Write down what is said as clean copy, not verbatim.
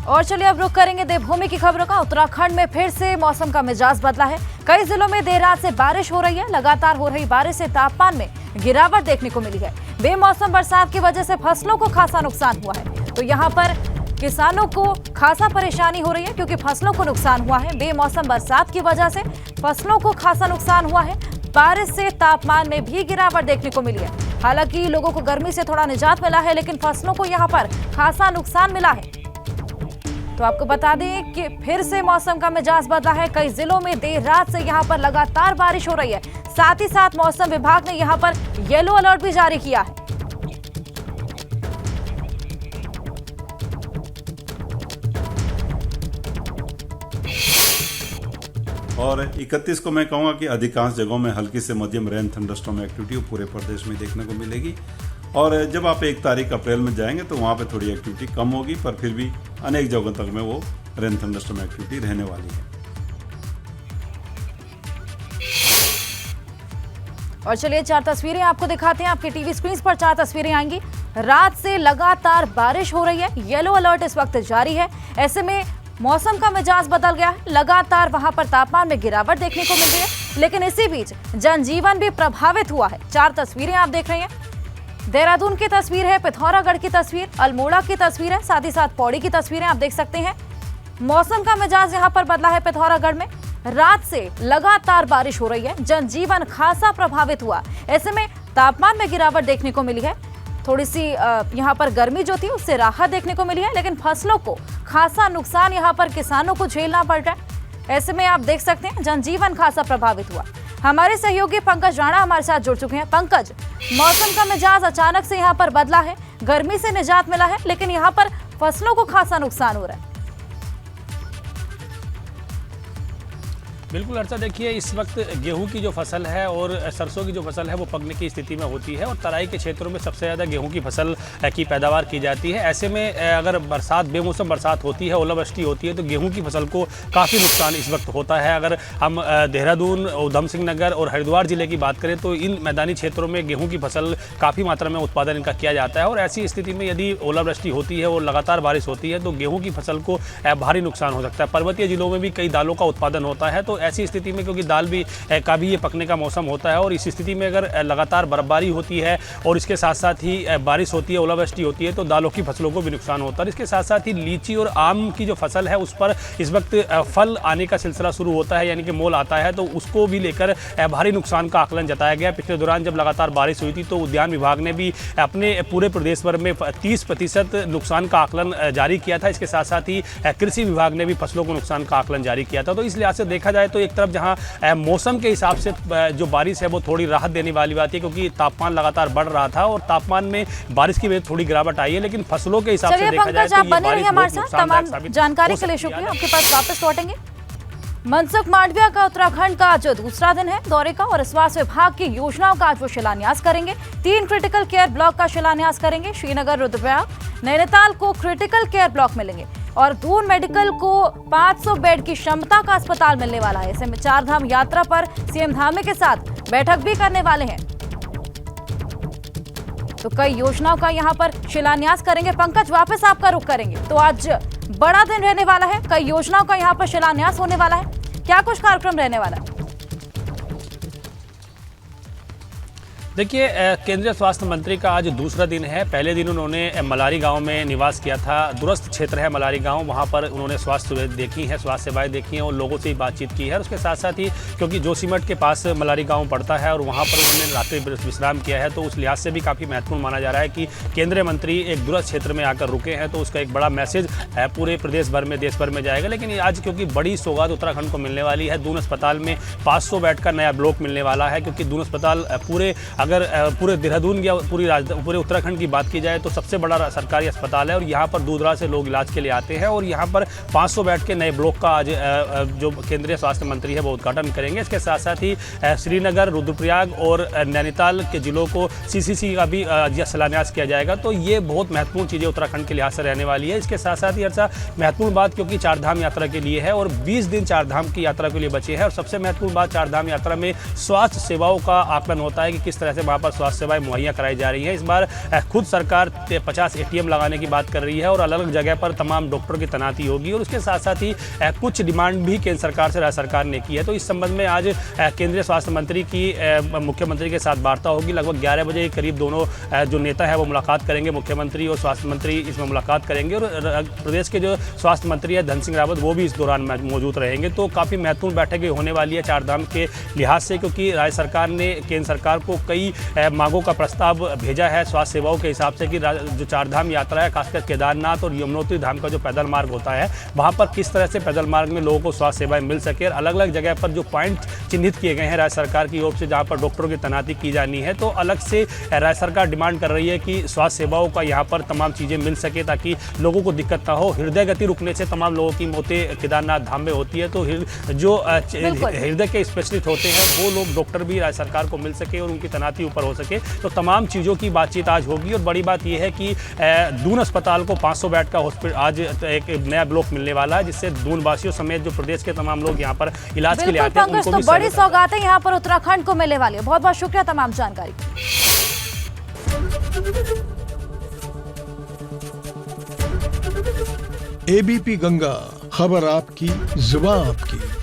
और चलिए अब रुक करेंगे देवभूमि की खबरों का। उत्तराखंड में फिर से मौसम का मिजाज बदला है। कई जिलों में देर रात से बारिश हो रही है। लगातार हो रही बारिश से तापमान में गिरावट देखने को मिली है। बेमौसम बरसात की वजह से फसलों को खासा नुकसान हुआ है। तो यहाँ पर किसानों को खासा परेशानी हो रही है क्योंकि फसलों को नुकसान हुआ है। बेमौसम बरसात की वजह से फसलों को खासा नुकसान हुआ है। बारिश से तापमान में भी गिरावट देखने को मिली है। हालांकि लोगों को गर्मी से थोड़ा निजात मिला है, लेकिन फसलों को यहाँ पर खासा नुकसान मिला है। तो आपको बता दें कि फिर से मौसम का मिजाज बदला है। कई जिलों में देर रात से यहाँ पर लगातार बारिश हो रही है। साथ ही साथ मौसम विभाग ने यहाँ पर येलो अलर्ट भी जारी किया है। और 31 को मैं कहूँगा कि अधिकांश जगहों में हल्की से मध्यम रेन थंडरस्टॉर्म एक्टिविटी पूरे प्रदेश में देखने को मिलेगी। और जब आप 1 तारीख अप्रैल में जाएंगे तो वहाँ पे थोड़ी एक्टिविटी कम होगी, पर फिर भी अनेक जगहों तक में वो रेन थंडरस्टॉर्म एक्टिविटी रहने वाली है। और चलिए 4 तस्वीरें आपको दिखाते हैं। आपके टीवी स्क्रीन पर 4 तस्वीरें आएंगी। रात से लगातार बारिश हो रही है। येलो अलर्ट इस वक्त जारी है। ऐसे में मौसम का मिजाज बदल गया है। लगातार वहां पर तापमान में गिरावट देखने को मिल रही है, लेकिन इसी बीच जनजीवन भी प्रभावित हुआ है। 4 तस्वीरें आप देख रहे हैं। देहरादून की तस्वीर है, पिथौरागढ़ की तस्वीर, अल्मोड़ा की तस्वीर है, साथ ही साथ पौड़ी की तस्वीरें आप देख सकते हैं। मौसम का मिजाज यहां पर बदला है। पिथौरागढ़ में रात से लगातार बारिश हो रही है। जनजीवन खासा प्रभावित हुआ। ऐसे में तापमान में गिरावट देखने को मिली है। थोड़ी सी यहाँ पर गर्मी जो थी उससे राहत देखने को मिली है, लेकिन फसलों को खासा नुकसान यहाँ पर किसानों को झेलना पड़ रहा है। ऐसे में आप देख सकते हैं जनजीवन खासा प्रभावित हुआ। हमारे सहयोगी पंकज राणा हमारे साथ जुड़ चुके हैं। पंकज, मौसम का मिजाज अचानक से यहाँ पर बदला है। गर्मी से निजात मिला है, लेकिन यहाँ पर फसलों को खासा नुकसान हो रहा है। बिल्कुल अर्चा, देखिए इस वक्त गेहूं की जो फसल है और सरसों की जो फसल है वो पकने की स्थिति में होती है और तराई के क्षेत्रों में सबसे ज़्यादा गेहूं की फसल की पैदावार की जाती है। ऐसे में अगर बेमौसम बरसात होती है, ओलावृष्टि होती है, तो गेहूं की फसल को काफ़ी नुकसान इस वक्त होता है। अगर हम देहरादून, उधम सिंह नगर और हरिद्वार जिले की बात करें तो इन मैदानी क्षेत्रों में गेहूँ की फसल काफ़ी मात्रा में उत्पादन इनका किया जाता है। और ऐसी स्थिति में यदि ओलावृष्टि होती है और लगातार बारिश होती है तो गेहूँ की फसल को भारी नुकसान हो सकता है। पर्वतीय जिलों में भी कई दालों का उत्पादन होता है। तो ऐसी स्थिति में, क्योंकि दाल भी का भी ये पकने का मौसम होता है और इस स्थिति में अगर लगातार बर्फबारी होती है और इसके साथ साथ ही बारिश होती है, ओलावृष्टि होती है, तो दालों की फसलों को भी नुकसान होता है। इसके साथ साथ ही लीची और आम की जो फसल है उस पर इस वक्त फल आने का सिलसिला शुरू होता है, यानी कि मोल आता है, तो उसको भी लेकर भारी नुकसान का आकलन जताया गया। पिछले दौरान जब लगातार बारिश हुई थी तो उद्यान विभाग ने भी अपने पूरे प्रदेश भर में 30% नुकसान का आकलन जारी किया था। इसके साथ साथ ही कृषि विभाग ने भी फसलों को नुकसान का आकलन जारी किया था। तो इस लिहाज से देखा जाए तो एक तरफ जहां मौसम के हिसाब से जो बारिश है वो थोड़ी राहत देने वाली बात है, क्योंकि तापमान लगातार बढ़ रहा था और तापमान में बारिश की वजह से थोड़ी गिरावट आई है, लेकिन फसलों के हिसाब से देखा जाए तो ये बारिश बहुत नुकसानदायक साबित जानकारी के लिए शुक्रिया। आपके पास वापस लौटेंगे। मनसुख मांडविया का उत्तराखंड का आज दूसरा दिन है दौरे का और स्वास्थ्य विभाग की योजनाओं का आज वो शिलान्यास करेंगे। 3 क्रिटिकल केयर ब्लॉक का शिलान्यास करेंगे। श्रीनगर, रुद्रप्रयाग, नैनीताल को क्रिटिकल केयर ब्लॉक मिलेंगे और दून मेडिकल को 500 बेड की क्षमता का अस्पताल मिलने वाला है। ऐसे में 4 धाम यात्रा पर सीएम धामी के साथ बैठक भी करने वाले हैं। तो कई योजनाओं का यहाँ पर शिलान्यास करेंगे। पंकज, वापस आपका रुख करेंगे। तो आज बड़ा दिन रहने वाला है। कई योजनाओं का यहाँ पर शिलान्यास होने वाला है। क्या कुछ कार्यक्रम रहने वाला है? देखिए, केंद्रीय स्वास्थ्य मंत्री का आज दूसरा दिन है। पहले दिन उन्होंने मलारी गांव में निवास किया था। दूरस्थ क्षेत्र है मलारी गांव, वहां पर उन्होंने स्वास्थ्य सुविधाएं देखी हैं, स्वास्थ्य सेवाएं देखी हैं और लोगों से ही बातचीत की है। उसके साथ साथ ही क्योंकि जोशीमठ के पास मलारी गांव पड़ता है और वहां पर उन्होंने रात्रि विश्राम किया है, तो उस लिहाज से भी काफ़ी महत्वपूर्ण माना जा रहा है कि केंद्रीय मंत्री एक दूरस्थ क्षेत्र में आकर रुके हैं, तो उसका एक बड़ा मैसेज पूरे प्रदेश भर में, देश भर में जाएगा। लेकिन आज क्योंकि बड़ी सौगात उत्तराखंड को मिलने वाली है, दून अस्पताल में 500 बेड का नया ब्लॉक मिलने वाला है, क्योंकि दून अस्पताल पूरे देहरादून या पूरे उत्तराखंड की बात की जाए तो सबसे बड़ा सरकारी अस्पताल है और यहाँ पर दूर दराज से लोग इलाज के लिए आते हैं और यहाँ पर 500 बेड के नए ब्लॉक का आज जो केंद्रीय स्वास्थ्य मंत्री है वो उद्घाटन करेंगे। इसके साथ साथ ही श्रीनगर, रुद्रप्रयाग और नैनीताल के जिलों को सीसीसी का भी शिलान्यास किया जाएगा। तो ये बहुत महत्वपूर्ण चीज़ें उत्तराखंड के लिहाज से रहने वाली है। इसके साथ साथ ही अच्छा महत्वपूर्ण बात, क्योंकि 4 धाम यात्रा के लिए है और 20 दिन 4 धाम की यात्रा के लिए बचे हैं और सबसे महत्वपूर्ण बात 4 धाम यात्रा में स्वास्थ्य सेवाओं का आकलन होता है कि किस तरह से से वहाँ पर स्वास्थ्य सेवाएं मुहैया कराई जा रही है। इस बार खुद सरकार 50 ATM लगाने की बात कर रही है और अलग अलग जगह पर तमाम डॉक्टरों की तैनाती होगी और उसके साथ साथ ही कुछ डिमांड भी केंद्र सरकार से राज्य सरकार ने की है। तो इस संबंध में आज केंद्रीय स्वास्थ्य मंत्री की मुख्यमंत्री के साथ वार्ता होगी। लगभग 11 बजे के करीब दोनों जो नेता है वो मुलाकात करेंगे, मुख्यमंत्री और स्वास्थ्य मंत्री इसमें मुलाकात करेंगे और प्रदेश के जो स्वास्थ्य मंत्री है धन सिंह रावत वो भी इस दौरान मौजूद रहेंगे। तो काफ़ी महत्वपूर्ण बैठक होने वाली है चारधाम के लिहाज से, क्योंकि राज्य सरकार ने केंद्र सरकार को कई मांगों का प्रस्ताव भेजा है स्वास्थ्य सेवाओं के हिसाब से कि जो चारधाम यात्रा है, खासकर केदारनाथ और यमुनोत्री धाम का जो पैदल मार्ग होता है वहाँ पर किस तरह से पैदल मार्ग में लोगों को स्वास्थ्य सेवाएं मिल सके। और अलग अलग जगह पर जो पॉइंट चिन्हित किए गए हैं राज्य सरकार की ओर से जहाँ पर डॉक्टरों की तैनाती की जानी है, तो अलग से राज्य सरकार डिमांड कर रही है कि स्वास्थ्य सेवाओं का यहाँ पर तमाम चीज़ें मिल सके ताकि लोगों को दिक्कत ना हो। हृदय गति रुकने से तमाम लोगों की मौतें केदारनाथ धाम में होती है, तो जो हृदय के स्पेशलिस्ट होते हैं वो लोग डॉक्टर भी राज्य सरकार को मिल सके और उनकी तैनाती ऊपर हो सके। तो तमाम चीज़ों की बातचीत आज होगी और बड़ी बात यह है कि दून अस्पताल को 500 बेड का हॉस्पिटल आज एक नया ब्लॉक मिलने वाला है, जिससे दून वासियों समेत जो प्रदेश के तमाम लोग यहाँ पर इलाज के लिए आते हैं उनको भी बड़ी सौगातें यहाँ पर उत्तराखंड को मिलने वाली है। बहुत बहुत शुक्रिया तमाम जानकारी। ABP गंगा, खबर आपकी, जुबान आपकी।